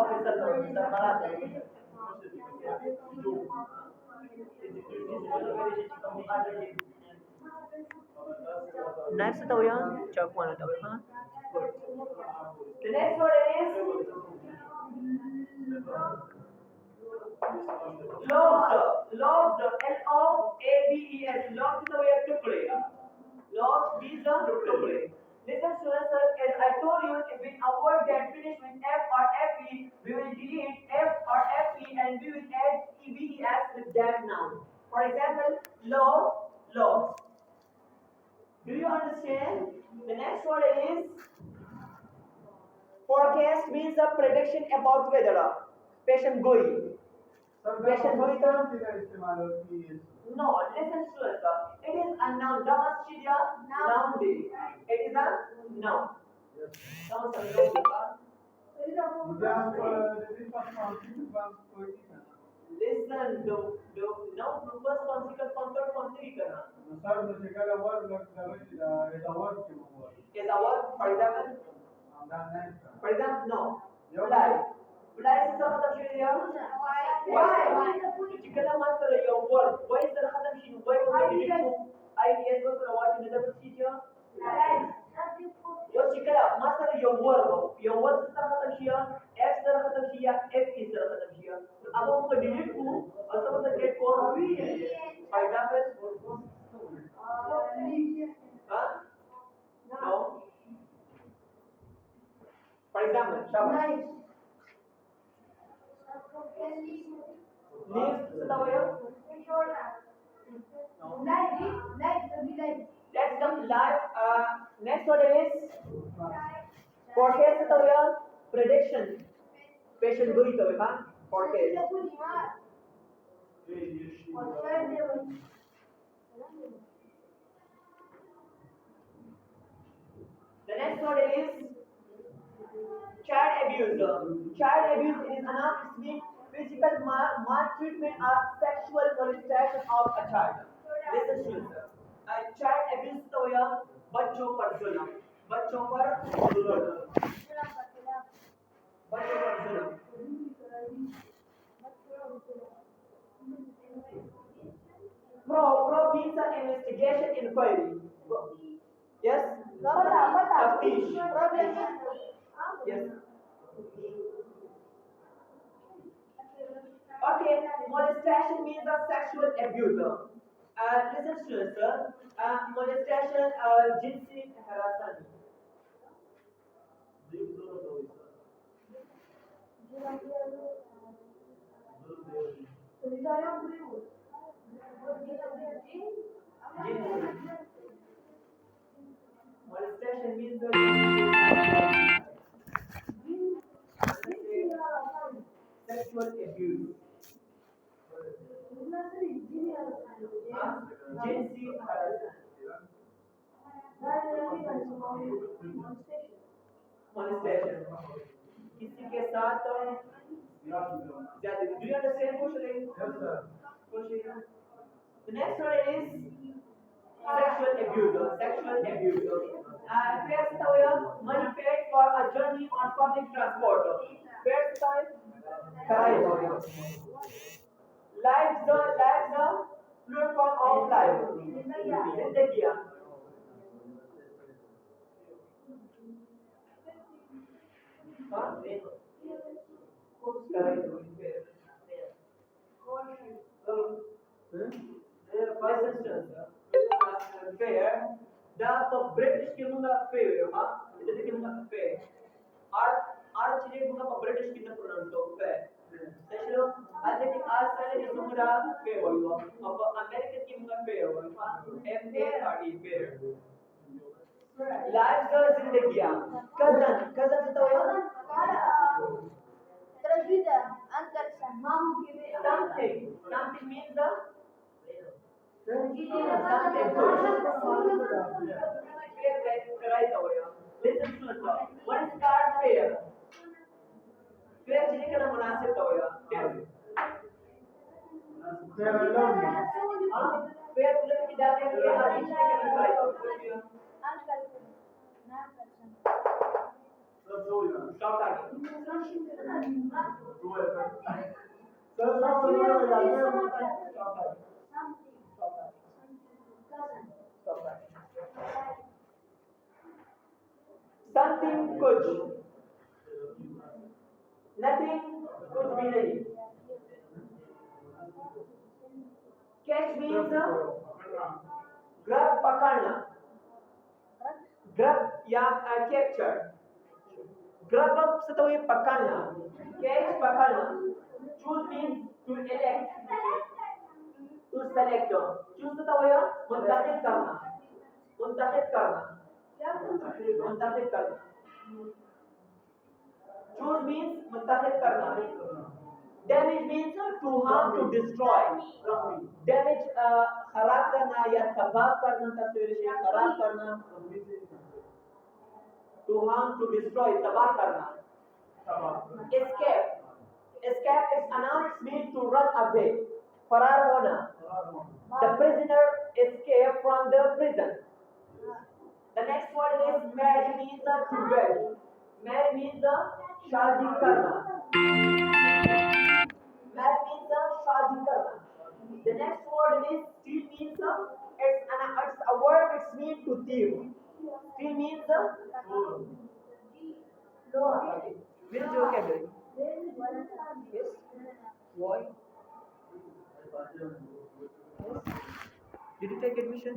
Officer सरकारात Next tahu ya, cak mana tahu ha? Good. The next word is lobster. Lobster. L-O-A-B-E-S. Lobster tahu ya टुकड़े. Lob means the टुकड़े. Listen students, as I told you, with a word that finish with F or FE, we will delete F or FE and we will add EVES with that noun. For example, lob, lobs. Do you understand? The next word is forecast means a prediction about weather. Patient goi. Patient goi no, listen to us. It is a noun. Damaschidia noun day. It is a noun. Noun listen, do noun purpose consequence control continue करना. Is a word, for example. For example, no. Fly. Fly is the khatam shi ya. Why? Jikala master your word. Why is the khatam shi? Why is the IDS was the watch in the procedure? Your jikala master your word. Your word is the khatam shi ya. F is the khatam shi ya. F is the khatam shi ya. अब हम delete को और सब से get को for example. Huh? No. For example, shabash. Leaves tahu ya? Let's come live. Next word is forecast tahu ya? Prediction. Patient goi tahu ya? Forecast. The next word is child abuse. Child abuse is an physical maltreatment or sexual molestation of a child. Listen to this. Child abuse तो या बच्चों पर जुल्म. बच्चों पर जुल्म. बच्चों पर जुल्म. Pro means an investigation inquiry. Yes. Taftish. Yes. Okay, molestation means a sexual abuser. Listen to us, sir. Molestation, jinsi harassment. Molestation means the sexual abuse. Jinsi harassment. Molestation. किसी के साथ ज्यादा. Do you understand? Yes, sir. The next one is sexual abuse. Sexual abuse. First tahu ya, money paid for a journey on public transport. First time, karai tahu ya. Lives the fluid form of life. Zindagiya. Fair. The British kimunga fair, itu kimunga fair. R chile kimunga British kimunga pronounce to fair. Special, ada ki R sale ni kimunga fair hoiwa. Apa American kimunga fair hoiwa. FARE fair. Life the zindagiya. Cousin itu ya. Something means the something listen to us. What is card fair? Fair chile kana munasib to ya. Fair police की जाने के लिए आदेश लेकर निकाला Stop talking. Something कुछ, nothing कुछ भी नहीं. Catch means grab पकड़ना. Grab या capture. Grab से तो ये पकड़ना. Catch पकड़ना. Choose means to elect. To select. Choose तो वो या मुंतखब करना. मुंतखब करना. मुंतखब करना. Choose means मुंतखब करना. Damage means to harm, to destroy. Damage खराब करना या तबाह करना, तस्वीर से खराब करना. To harm, to destroy, तबाह करना. Escape. Escape is a noun. It's meant to run away. फरार होना. The prisoner escaped from the prison. The next word is marry means to wed. Marry means शादी करना. Marry means शादी करना. The next word is steal means it's a word which means to thief. Steal means which vocabulary? Yes. Why? Yes. Did you take admission?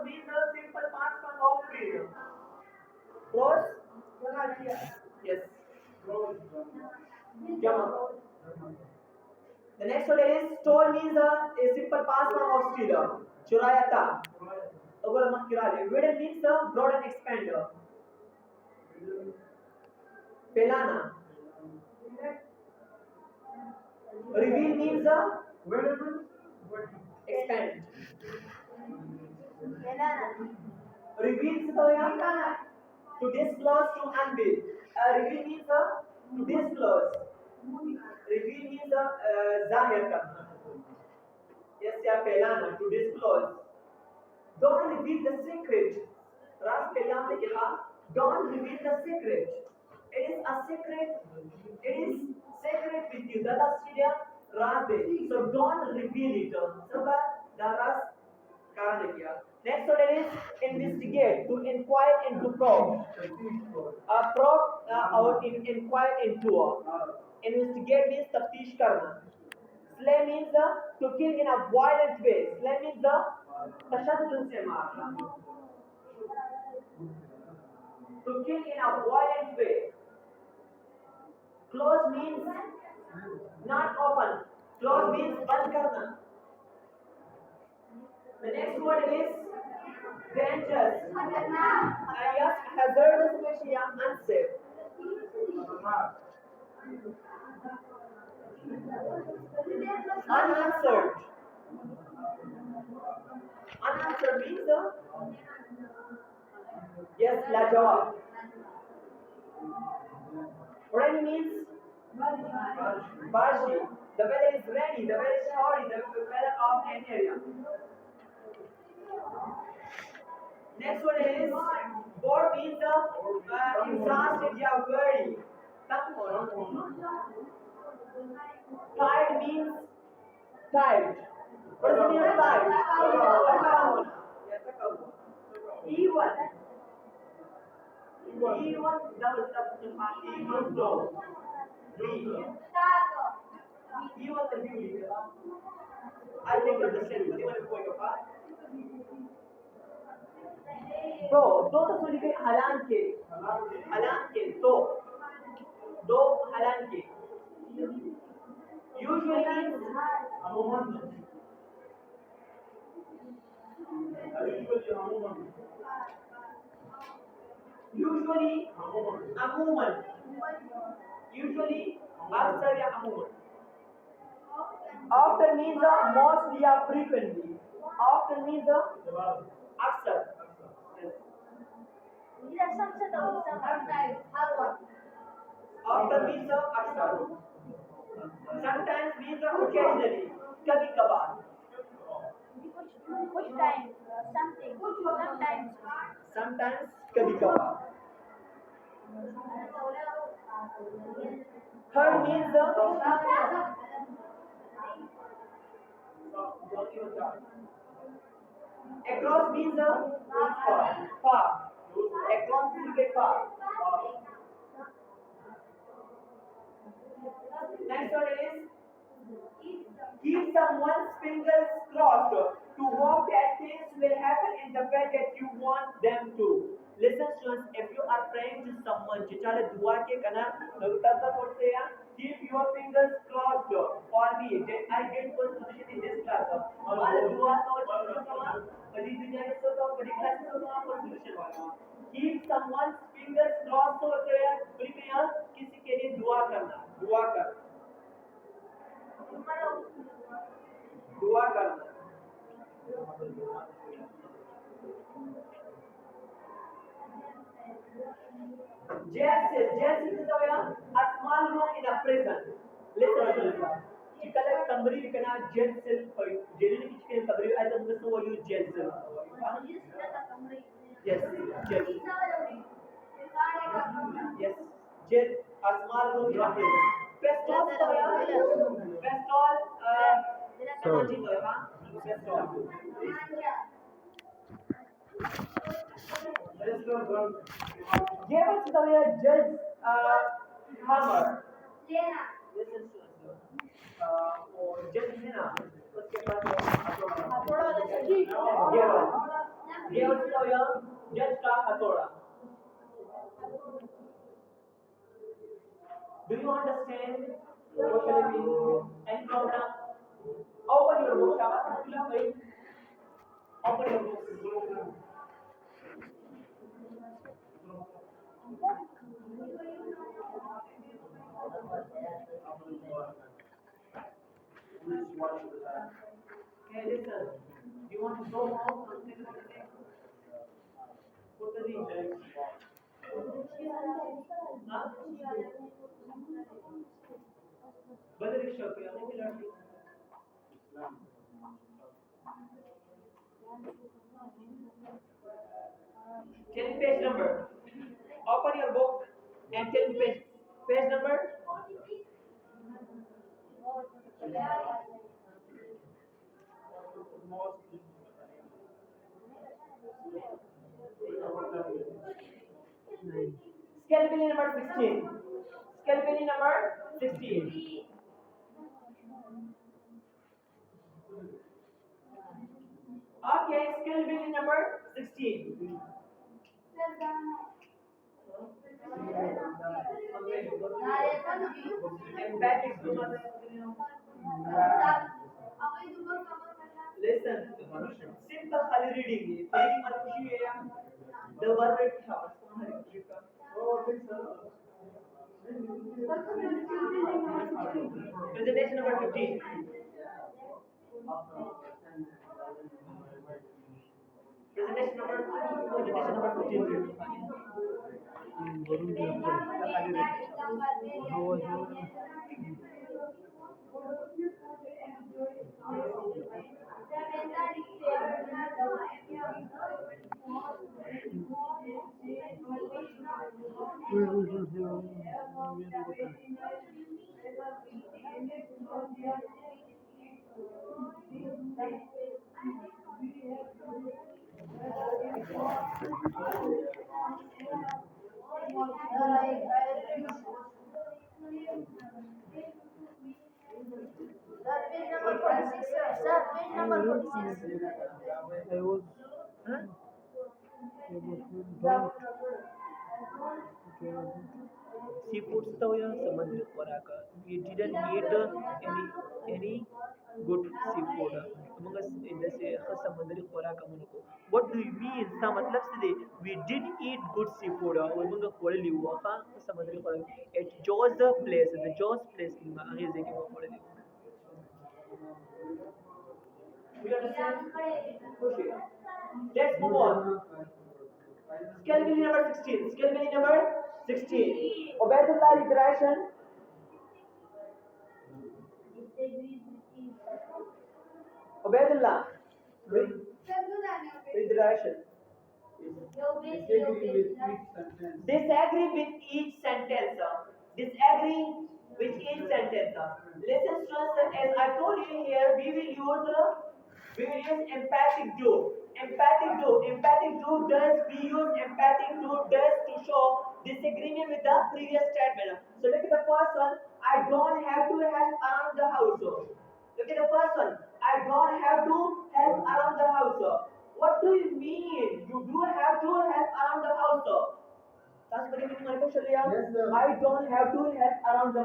These are simple past form of prayer. Pros? Yes. Jama. The next one is stole means a simple past form of stealer. Churayata. Over maskirale. Wooden means a broad and expander. Pelana. Reveal means a expand. Reveal to disclose, to unveil. Reveal means to disclose. Reveal means zahir karna. Yes, ya pelana, to disclose. Don't reveal the secret. Ras pelam ne kaha, don't reveal the secret. It is a secret. It is secret with you. That is ras de. So don't reveal it. So that ras karan kiya. Next one is investigate, to inquire and to probe. Probe or inquire into. Investigate means taftish karna. Slay means to kill in a violent way. Slay means tashaddud se marna. To kill in a violent way. Close means not open. Close means band karna. The next word is dangerous. Yes, hazardous means unsafe. Unanswered. Unanswered means yes, la jawab. Rainy means Barshi. The weather is rainy, the weather is showery, the weather of an area. Next one is bored means exhausted, you are worried. Tired means tired. What does the meaning of tired? Even. Even double even though. Even the beauty. I think you understand what you want to point of heart. दो तो सुन के हलान के दो हलान के usually means usually अमूमन usually अक्सर या अमूमन often means mostly या frequently often means अक्सर yes. often means अक्सर sometimes means occasionally कभी कभार sometimes कभी कभार third means across means far across means far next one is keep someone's fingers crossed to hope that things will happen in the way that you want them to. Listen, students, if you are praying to someone, चिचाले दुआ के कना तत्ता सोचते हैं keep your fingers crossed for me that I get first position in this class. हमारे दुआ का वचन कमा बड़ी दुनिया के सब बड़ी क्लासेस में आप first position वाला. Keep someone's fingers crossed होते हैं बड़ी क्या किसी के लिए दुआ करना दुआ कर दुआ करना jail is a small room in a prison. Listen to this. Chikala kambari kana jail cell jail ni kichke kambari I don't know what you jail cell. Yes, jail. Yes, jail a small room in a prison. Pestol pestol Gave us the judge hammer. Listen to और जज है ना उसके बाद ये उसका यह जज का हथौड़ा. Do you understand what shall I mean? Any problem? Open your book, Shabas. Open your book. Okay, listen. You want to go home? Put the ring. Huh? बदल रिक्शा पे आने की लड़की. Tell me page number. Open your book and tell me page number. Scale penny number 16. Scale penny number 16. Okay, scale penny number 16. And back is too much. Listen, simple खाली reading है. पढ़ी मत खुशी है या the word it has. Presentation number 15. Presentation number 15. Page number 46, sir. Sir, page number 46. I was seafood तो हुआ समुद्री खुराक. We didn't eat any good seafood. मग जैसे समुद्री खुराक म्हणको. What do you mean? सा मतलब से we did eat good seafood. और मग खोले लियो का समुद्री खुराक. At Jaws place, the Jaws place की आगे जेके वो खोले लियो. You understand? Okay. Let's move on. Scale meaning number 16. Scale meaning number 16. Ubaidullah regression. Ubaidullah. Regression. Disagree with each sentence. Disagree with each sentence. Listen students, as I told you here, we will use empathic do. Empathic do. Empathic do does we use empathic do does to show disagreement with the previous statement. So look at the first one. I don't have to help around the house. Look at the first one. I don't have to help around the house. What do you mean? You do have to help around the house. That's what you mean, Yes, sir. I don't have to help around the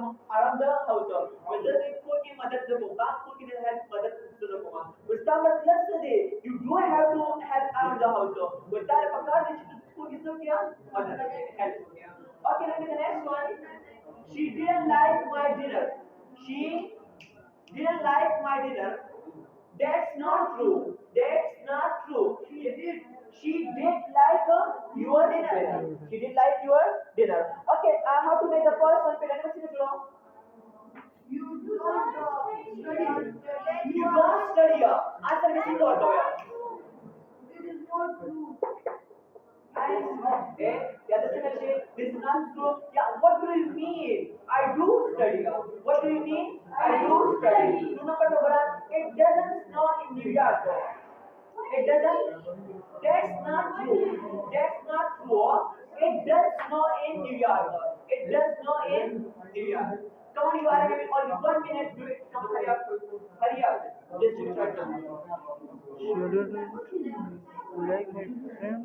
house. Whether they put in मदद दो का put in help मदद दो को उसका मतलब से दे you do have to help around the house. बता है पकड़ दे को किसको क्या मदद help हो गया. Okay, look at the next one. She didn't like my dinner. She didn't like my dinner. That's not true. That's not true. She did. She did like your dinner. She did like your dinner. Okay, how to make the first one? Pehले number से चलो. You don't study. You don't study. Answer में सीधा हो गया. This is not true. Okay. Yeah, this is not true. Yeah, what do you mean? I do study. What do you mean? I do study. You know what? It doesn't snow in New York. It doesn't. That's not true. That's not true. It does snow in New York. It does snow in New York. Come on, you are having only 1 minute. Do it. Come on, hurry up. Hurry up. Just do it right now. Shouldn't like my friend.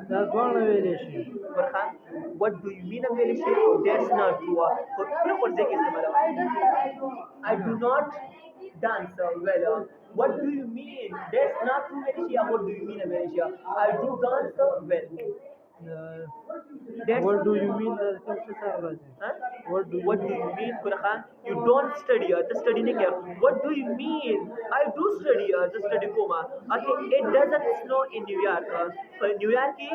That's one variation. Farhan, what do you mean evaluation? That's not true. I do not dance well. What do you mean? That's not true, Malaysia. What do you mean, Malaysia? I do dance well. What do you mean? Huh? What do you What do you mean, Farhan? You don't study. The study नहीं किया. What do you mean? I do study. The study comma. Okay, it doesn't snow in New York. New York की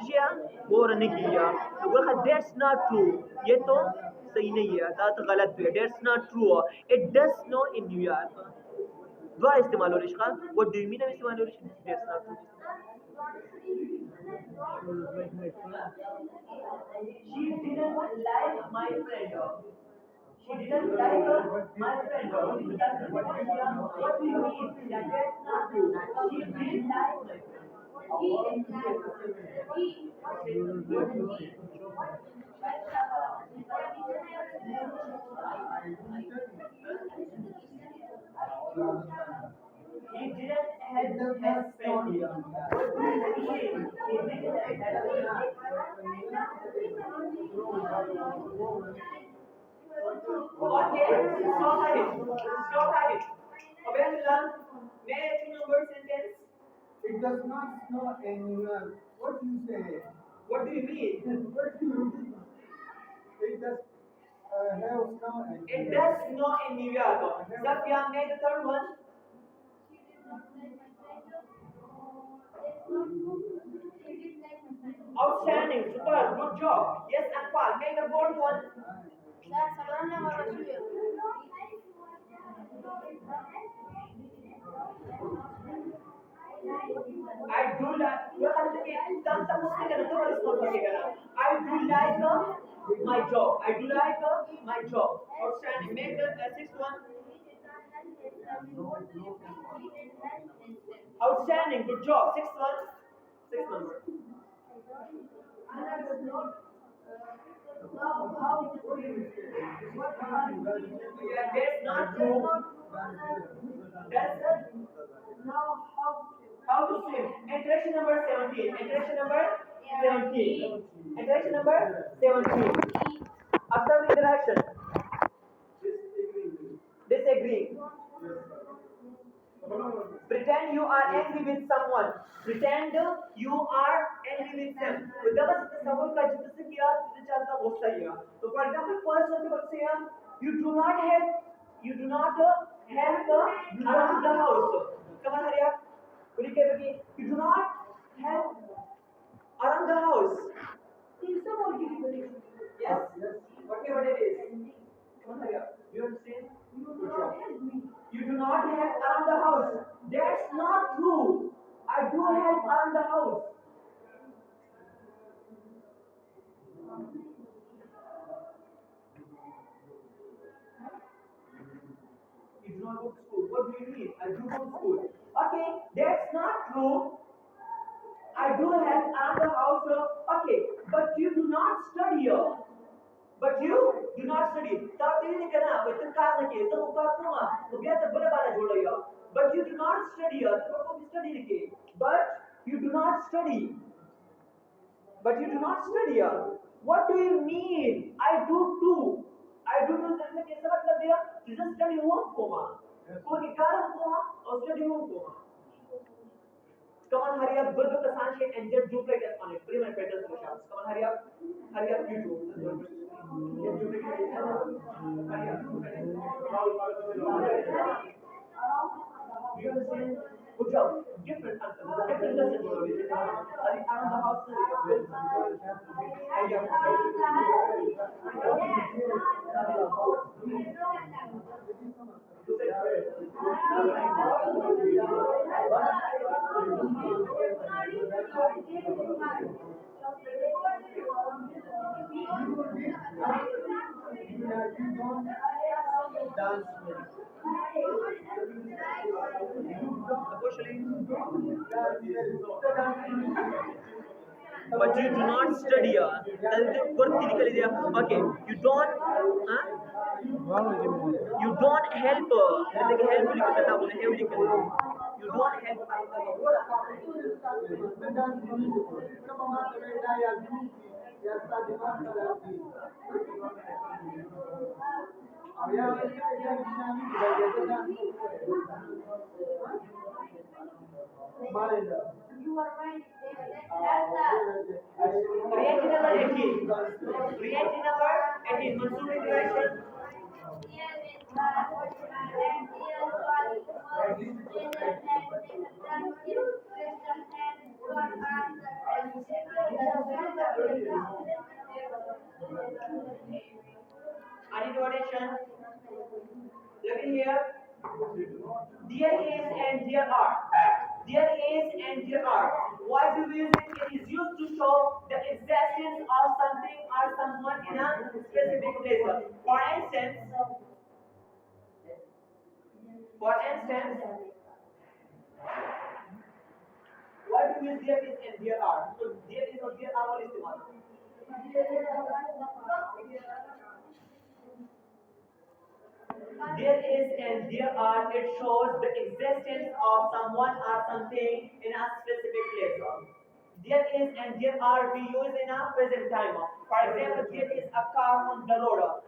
सिया वो running किया. तो बोला that's not true. ये तो सही नहीं है. तो गलत है. That's not true. It does snow in New York. दोबारा इस्तेमाल हो रही है. What do you mean? इस्तेमाल हो रही है. That's not true. She didn't like my friend. She didn't like my friend. What do you mean? That's not true. She did like my friend. He didn't help his friend. What do you mean? He didn't help his Okay, stop at it. Stop at it. Abdullah, may I two number sentence? It does not snow anywhere. What do you say? What do you mean? What do you mean? It does have snow anywhere. It does snow in New York. Safia, may the third one? Outstanding, super, good job. Yes, Anpal, make the fourth one. I do like. You're asking some something that the response is I do like my job. I do like my job. Outstanding. Make the sixth one. Outstanding. Good job. Sixth one. Sixth number. Yeah, that's not true. That's how to swim. Interaction number 17. Interaction number 17. Interaction number 17. Observe interaction. Disagree. Pretend you are angry with someone. Pretend you are angry with them. तो जब इस सवाल का जिक्र से किया तो चलता वो सही है. तो for example, first one to say you do not help around the house. Come on, hurry up. What do you get? You do not help around the house. Yes. Whatever it is. Come on, hurry up. You understand? You do not help around the house. That's not true. I do help around the house. You do not go to school. What do you mean? I do go to school. Okay, that's not true. I do help around the house. Okay, but you do not study here. But you do not study. But you do not study here. But you do not study. But you do not study here. What do you mean? I do too. I do too. मतलब कैसा मतलब दिया? You just study home coma. कोई कारण coma और study home coma. Come on, hurry up. Good with the sunshine and just duplicate on it. Prima better solutions. Come on, hurry up. Hurry up, you two. Just duplicate it. Hurry up. Do you understand? Good job. Different answer. Different lesson. Around the house. Hurry Dance. But you do not study here. Okay, you don't you don't help you don't help Reality number 18. Reality number 18. Mansoor interaction. Any donation? Look in here. There is and there are. There is and there are. Why do we use it? It is used to show the existence of something or someone in a specific place. For instance, why do we use there is and there are? So there is or there are what is the one? There is and there are, it shows the existence of someone or something in a specific place. There is and there are we use in a present time. For example, there is a car on the road.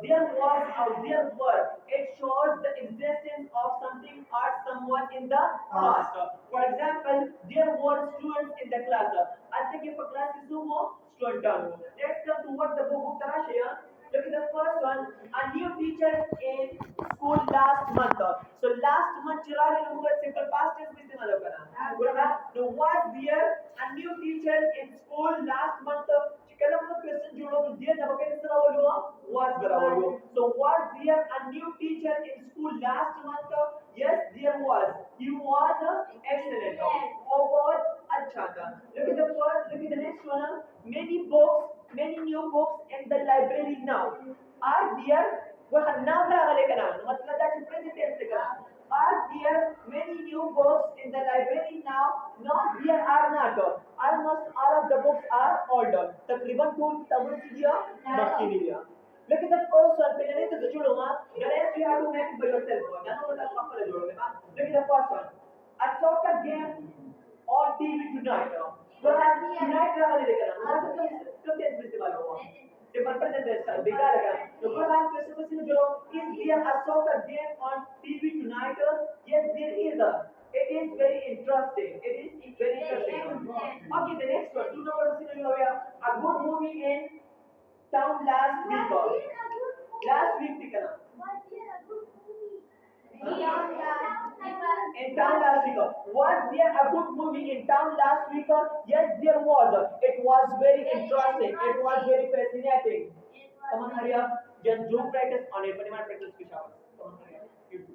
There was or there were. It shows the existence of something or someone in the past. For example, there were students in the class. Class is student. Let's come to what the book Tarashaya. Look at the first one. A new teacher in school last month. So last month, simple past tense में इस्तेमाल करना. There was there a new teacher in school last month. कल हम लोग question जोड़ो तो there जब अपन इस तरह बोलो was बराबर हो. So was there a new teacher in school last month? Yes, there was. He was excellent था, वो बहुत अच्छा था. Look at the first, look at the next one. Many books, many new books in the library now. Are there? वो नाम रहा लेकर आना, मतलब that present tense लेकर आना. Are there many new books in the library now? Not there are not. Almost all of the books are older. तकरीबन tool किताबों से दिया, बाकी नहीं दिया. Look at the first one. पहले नहीं तो जोड़ूंगा. The rest you have to make it by yourself. जानो मतलब पापा ले जोड़ोगे हाँ. Look at the first one. A soccer game on TV tonight. तो हाँ tonight रहा लेकर आना. हाँ तो टेंस में इस्तेमाल होगा. Simple present tense है. बेकार है. तो फिर हाँ क्वेश्चन से जोड़ो. Is there a soccer game on TV tonight? Yes, there is. It is very interesting. It is very interesting. Okay, the next one. Two number से a good movie in town last week. Last week थी क्या? In town last week. Was there a good movie in town last week? Yes, there was. It was very interesting. It was very fascinating. Come on, hurry up. Just do practice on it. But practice के शाबाश. Come on, hurry up. You do.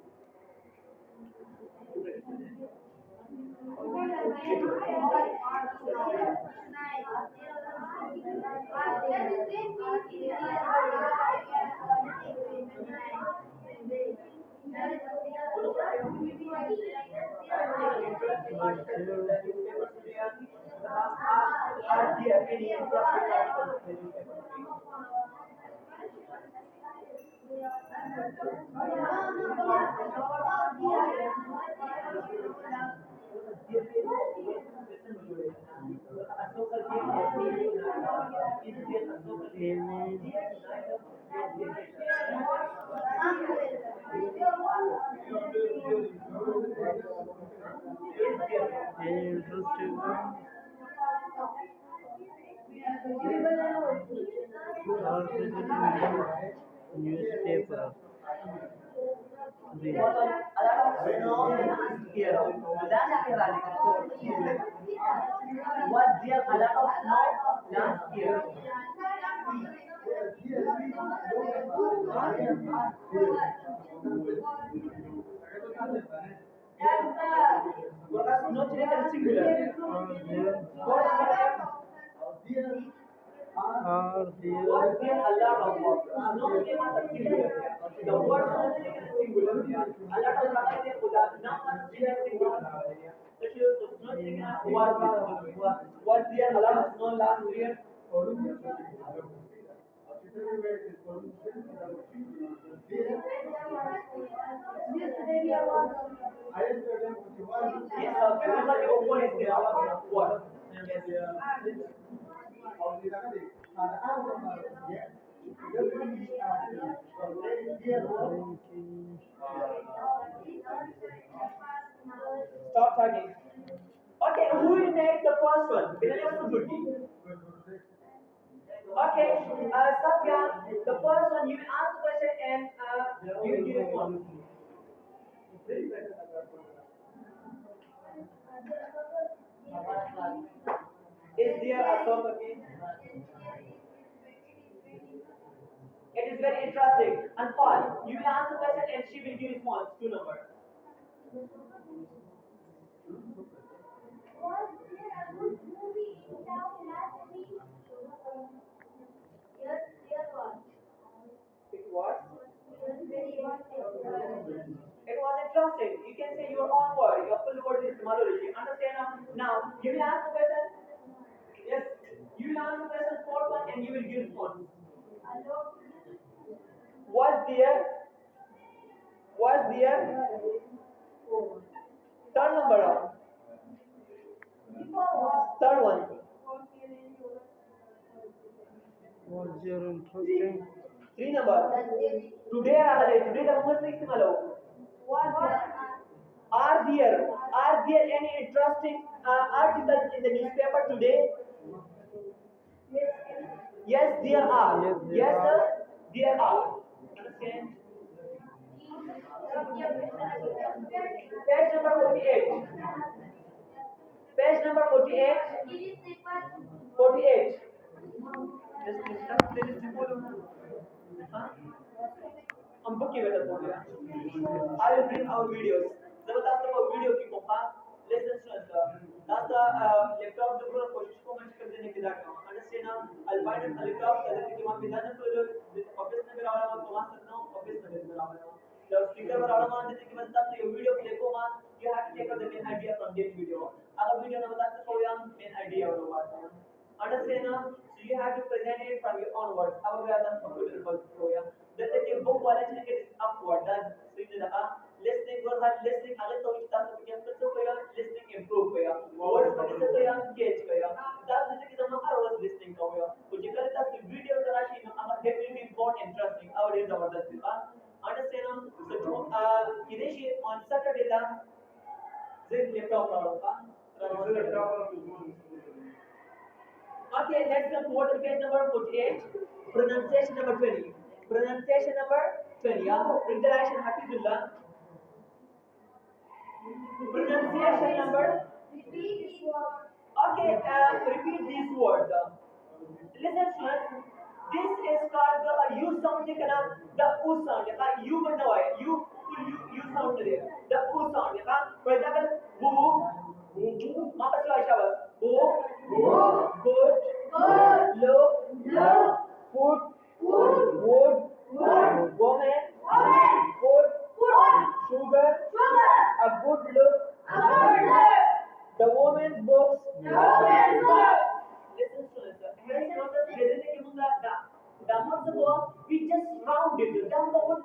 Are there any interesting articles in the newspaper? Interesting newspaper. Was there a lot of snow last year? Snow today singular. Are there Was there a lot of work? Snow today was a singular. The word snow today is singular. A lot of work is now is singular. So snow today was there a lot of snow last year? Yes, remember the word is there. What? Stop talking. Okay, who will make the first one? Okay, Safia, the first one you will ask the question and you will give response. Is there a soccer game? It is very interesting and fun. You will ask the question and she will give response. 2 numbers. Was there a good movie in town last week? Yes, there was. It was? Yes, very interesting. It was interesting. You can say your own word. Your full word is Malurishi. Understand now? Now, you will ask the question. Yes. You will ask the question fourth one and you will give response. Was there? Third number. Third one. was there interesting? 3 number. Today the moment is malo. Are there any interesting articles in the newspaper today? Yes, there are. Yes, sir, there are. Understand? Page number 48. Page number 48. 48. हम book की बेटा बोल रहे हैं. I will bring our videos. जब बताते हो video की मौका Listen, students. That's the laptop जो पूरा कोशिश को मैं कर देने की जाता हूँ. Understand now? I'll find a laptop that is कि वहाँ पे जाने को जो ऑफिस में मेरा वाला तो वहाँ सकता हूँ ऑफिस में मेरा वाला. जब स्पीकर पर वाला मान देते कि मैं तब ये वीडियो प्ले को मान you have to take out the main idea from this video. अगर वीडियो ना बता सको या main idea वाला बात है. Understand now? So you have to present it from your own words. अब अगर आप कंप्यूटर पर हो या जैसे कि बुक वाले चीज़ के upward then सीधे लगा listening was hard listening अगर तो इतना सब क्या कर सकते हो listening improve किया words बने से तो या catch किया that's जैसे कि हम हर रोज listening का हुआ तो जितना तक वीडियो करा शी ना अब definitely important interesting और ये जबरदस्त था understand so किदेशी on Saturday La Jin laptop होगा okay let's come to page number 48 pronunciation number 20 pronunciation number 20 yeah interaction Hafizullah pronunciation number Repeat this word. okay repeat these words listen students this is called the u sound the u sound u but no you sound there the u sound for example who mama shabas who good look food wood woman food sugar a good look the woman's books listen to this here is not the present ke munga the month ago we just round it the month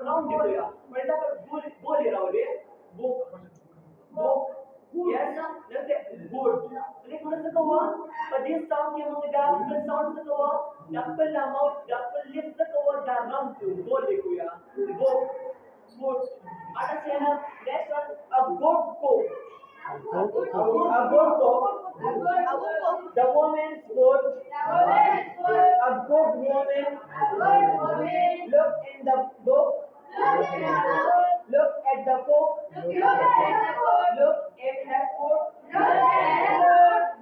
round it ya for example bol rawle book yes let's say good like what is the word but this sound ke munga double sound the word double mouth double lips the word the round to bol dekho ya book good understand next one a good coat a good coat the woman's coat a good woman look in the book look at the book look at her coat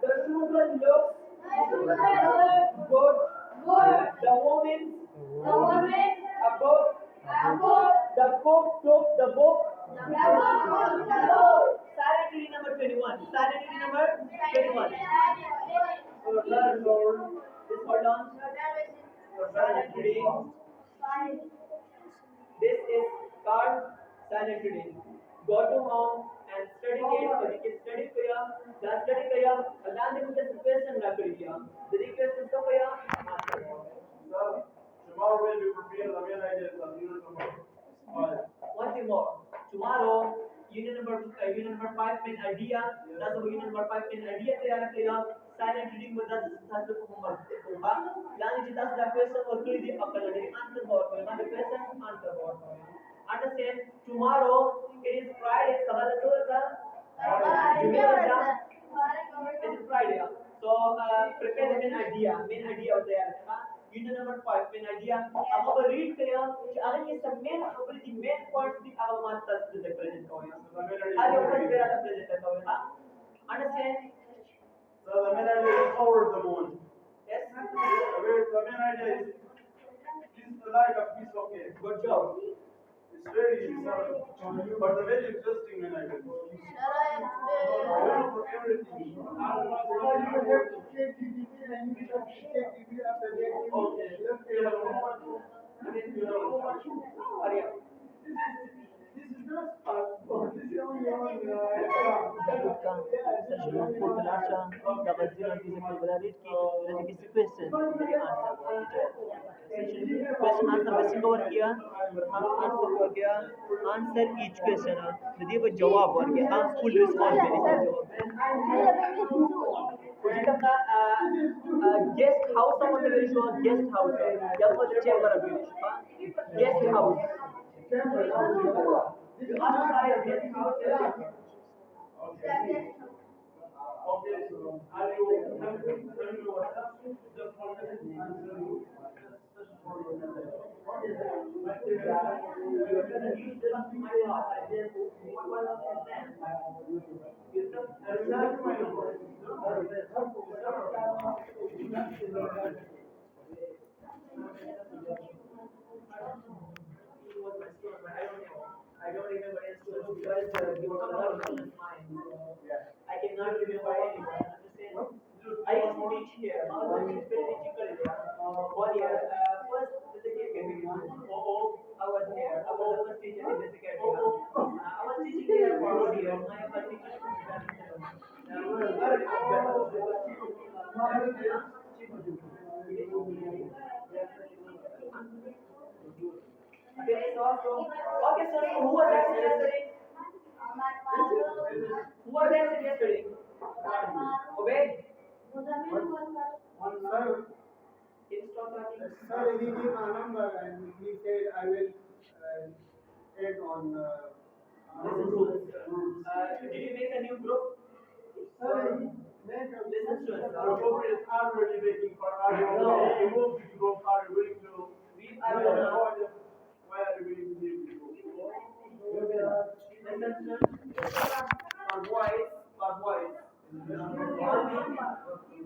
the sugar looks good the woman's a book the cook took the book silent reading number 21 silent reading number 21 just hold on silent reading this is called silent reading go to home and study it यदि कि study किया या study किया अल्लाह ने मुझे question ना कर दिया यदि question तो किया Sir, tomorrow we'll be preparing the main ideas of unit number 5. one thing more tomorrow unit number 5 main idea that's the unit number 5 main idea तैयार किया silent reading में 10 शास्त्र को होमवर्क होगा यानी जितना सा question और क्लियर दी पकड़ लेंगे आंसर बहुत होगा the question answer बहुत होगा understand tomorrow it is Friday सवाल तो होगा it is Friday so prepare the main idea होता है unit number 5 main idea अब अब read किया कि अगर ये सब main ऊपर की main points दी अब हमारे पास present होगा हर ऊपर मेरा तो present होगा understand So the main idea is over the moon. yes The main idea is like a piece of cake. good job It's very subtle, but a very interesting main idea. For everything. Arya Session Portalacha, the Brazilian physical validity, the question, the answer. Question answer question over किया हम answer हो गया answer each question यदि वो जवाब हो गया हम full response देने कुछ का guest house मतलब very sure guest house या वो chamber of guest house you ask by guest house Okay, so are you send me WhatsApp just for message answer you for your message. you're going to use this to my class I did what was the plan you said That's my number. I don't remember any students because the first teacher in this academy. I was teaching here for 4 years. My first teacher okay, okay, so who was absent yesterday? My father, Who was absent yesterday? my father, Obey. Muzammil was first. Sir, Can you stop talking? sir, he gave a number and he said I will add on. Listen to us. Did you make a new group? Sir, Listen to us. Our group is already waiting for our group. No. We moved this group. Are you willing to? We are gonna Why are you willing to leave the group? listen to us. For boys, only